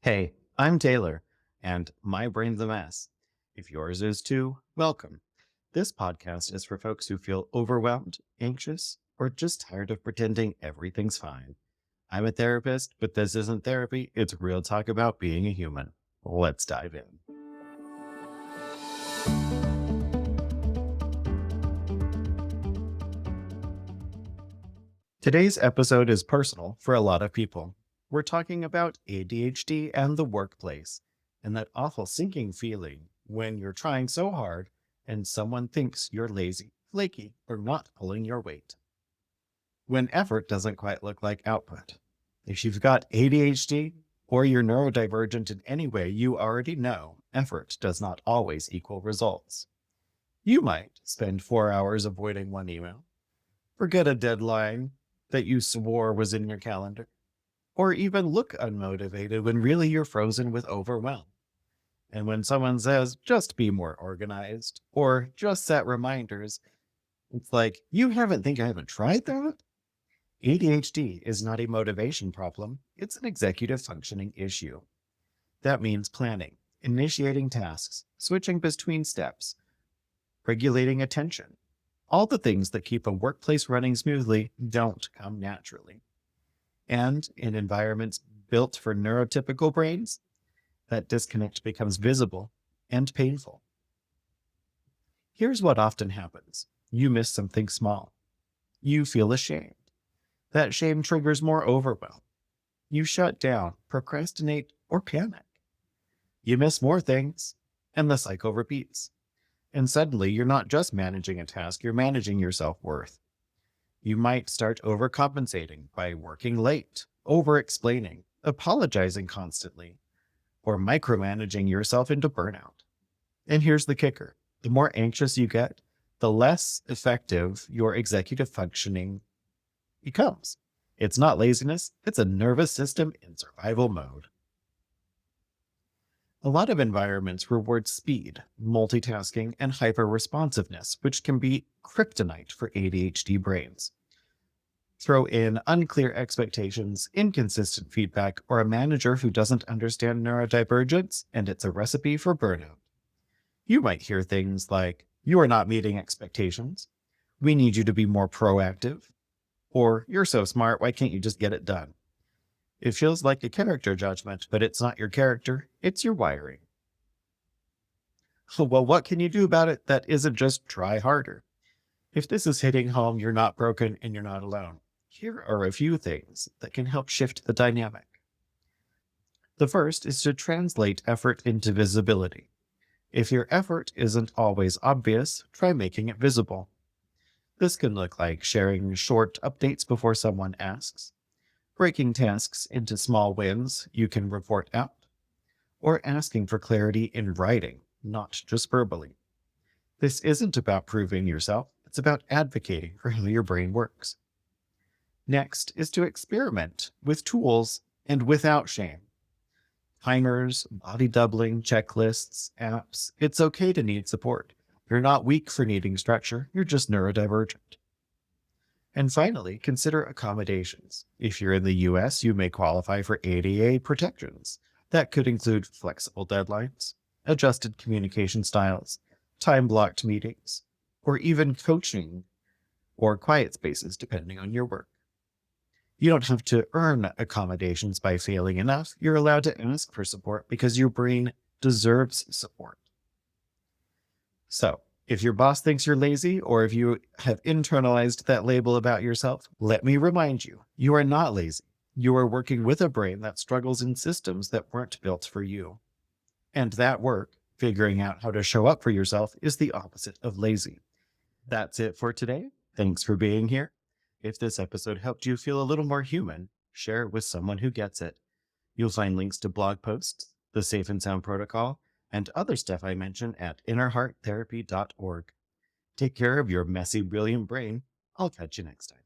Hey, I'm Taylor, and my brain's a mess. If yours is too, welcome. This podcast is for folks who feel overwhelmed, anxious, or just tired of pretending everything's fine. I'm a therapist, but this isn't therapy. It's real talk about being a human. Let's dive in. Today's episode is personal for a lot of people. We're talking about ADHD and the workplace, and that awful sinking feeling when you're trying so hard and someone thinks you're lazy, flaky, or not pulling your weight. When effort doesn't quite look like output. If you've got ADHD or you're neurodivergent in any way, you already know effort does not always equal results. You might spend 4 hours avoiding one email, forget a deadline that you swore was in your calendar, or even look unmotivated when really you're frozen with overwhelm. And when someone says, just be more organized, or just set reminders, it's like, you haven't tried that? ADHD is not a motivation problem, it's an executive functioning issue. That means planning, initiating tasks, switching between steps, regulating attention. All the things that keep a workplace running smoothly don't come naturally. And in environments built for neurotypical brains, that disconnect becomes visible and painful. Here's what often happens. You miss something small. You feel ashamed. That shame triggers more overwhelm. You shut down, procrastinate, or panic. You miss more things, and the cycle repeats. And suddenly, you're not just managing a task, you're managing your self-worth. You might start overcompensating by working late, over-explaining, apologizing constantly, or micromanaging yourself into burnout. And here's the kicker. The more anxious you get, the less effective your executive functioning becomes. It's not laziness, it's a nervous system in survival mode. A lot of environments reward speed, multitasking, and hyper-responsiveness, which can be kryptonite for ADHD brains. Throw in unclear expectations, inconsistent feedback, or a manager who doesn't understand neurodivergence, and it's a recipe for burnout. You might hear things like, "You are not meeting expectations," "We need you to be more proactive," or "You're so smart, why can't you just get it done?" It feels like a character judgment, but it's not your character, it's your wiring. Well, what can you do about it that isn't just try harder? If this is hitting home, you're not broken and you're not alone. Here are a few things that can help shift the dynamic. The first is to translate effort into visibility. If your effort isn't always obvious, try making it visible. This can look like sharing short updates before someone asks, breaking tasks into small wins you can report out, or asking for clarity in writing, not just verbally. This isn't about proving yourself, it's about advocating for how your brain works. Next is to experiment with tools and without shame. Timers, body doubling, checklists, apps. It's okay to need support. You're not weak for needing structure, you're just neurodivergent. And finally, consider accommodations. If you're in the US, you may qualify for ADA protections. That could include flexible deadlines, adjusted communication styles, time-blocked meetings, or even coaching or quiet spaces depending on your work. You don't have to earn accommodations by failing enough. You're allowed to ask for support because your brain deserves support. So, if your boss thinks you're lazy, or if you have internalized that label about yourself, let me remind you, you are not lazy. You are working with a brain that struggles in systems that weren't built for you. And that work, figuring out how to show up for yourself, is the opposite of lazy. That's it for today. Thanks for being here. If this episode helped you feel a little more human, share it with someone who gets it. You'll find links to blog posts, the Safe and Sound Protocol, and other stuff I mention at innerhearttherapy.org. Take care of your messy, brilliant brain. I'll catch you next time.